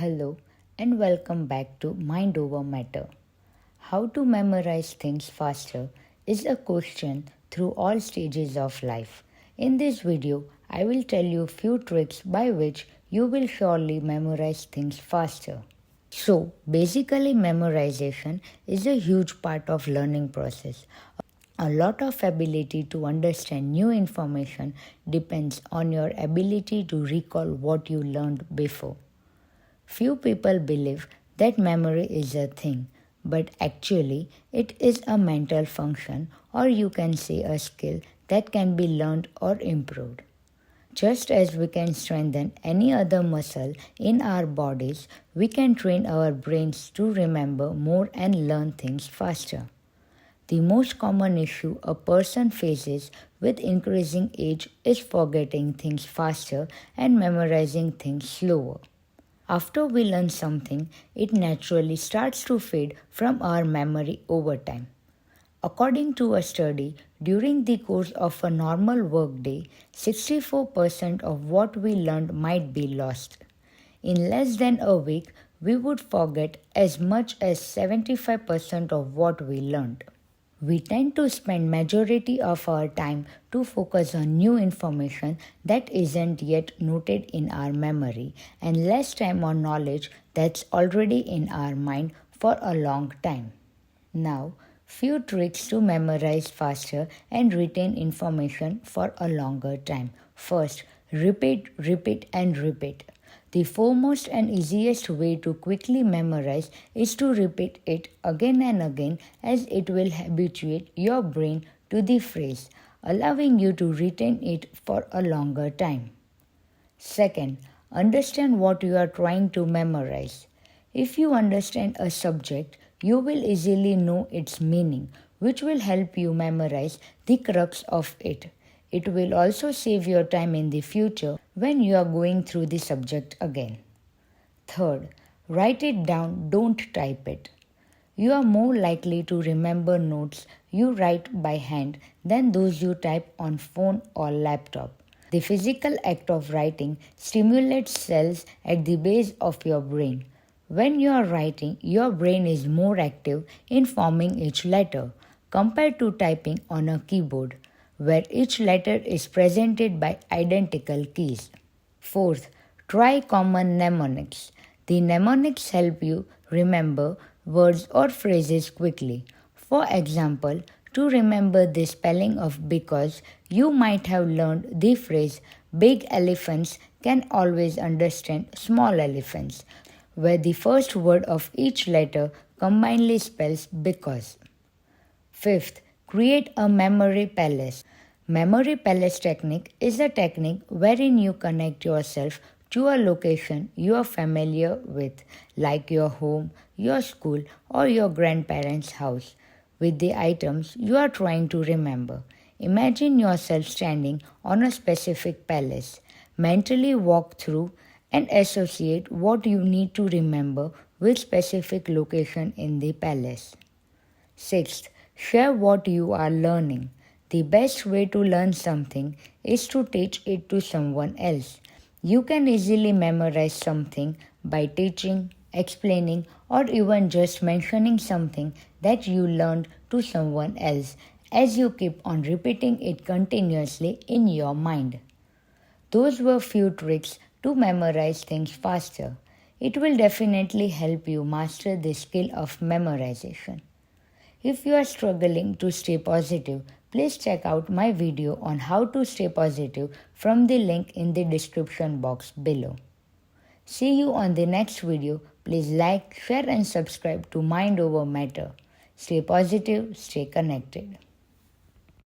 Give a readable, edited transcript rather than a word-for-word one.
Hello and welcome back to Mind Over Matter. How to memorize things faster is a question through all stages of life. In this video, I will tell you few tricks by which you will surely memorize things faster. So, basically memorization is a huge part of learning process. A lot of ability to understand new information depends on your ability to recall what you learned before. Few people believe that memory is a thing, but actually it is a mental function, or you can say a skill that can be learned or improved. Just as we can strengthen any other muscle in our bodies, we can train our brains to remember more and learn things faster. The most common issue a person faces with increasing age is forgetting things faster and memorizing things slower. After we learn something, it naturally starts to fade from our memory over time. According to a study, during the course of a normal workday, 64% of what we learned might be lost. In less than a week, we would forget as much as 75% of what we learned. We tend to spend majority of our time to focus on new information that isn't yet noted in our memory and less time on knowledge that's already in our mind for a long time. Now, few tricks to memorize faster and retain information for a longer time. First, repeat, repeat and repeat. The foremost and easiest way to quickly memorize is to repeat it again and again, as it will habituate your brain to the phrase, allowing you to retain it for a longer time. Second, understand what you are trying to memorize. If you understand a subject, you will easily know its meaning, which will help you memorize the crux of it. It will also save your time in the future when you are going through the subject again. Third, write it down, don't type it. You are more likely to remember notes you write by hand than those you type on phone or laptop. The physical act of writing stimulates cells at the base of your brain. When you are writing, your brain is more active in forming each letter compared to typing on a keyboard, where each letter is presented by identical keys. Fourth, try common mnemonics. The mnemonics help you remember words or phrases quickly. For example, to remember the spelling of because, you might have learned the phrase big elephants can always understand small elephants, where the first word of each letter combinedly spells because. Fifth, create a memory palace. Memory palace technique is a technique wherein you connect yourself to a location you are familiar with, like your home, your school, or your grandparents' house, with the items you are trying to remember. Imagine yourself standing on a specific palace. Mentally walk through and associate what you need to remember with specific location in the palace. Sixth, share what you are learning. The best way to learn something is to teach it to someone else. You can easily memorize something by teaching, explaining, or even just mentioning something that you learned to someone else as you keep on repeating it continuously in your mind. Those were few tricks to memorize things faster. It will definitely help you master the skill of memorization. If you are struggling to stay positive, please check out my video on how to stay positive from the link in the description box below. See you on the next video. Please like, share and subscribe to Mind Over Matter. Stay positive, stay connected.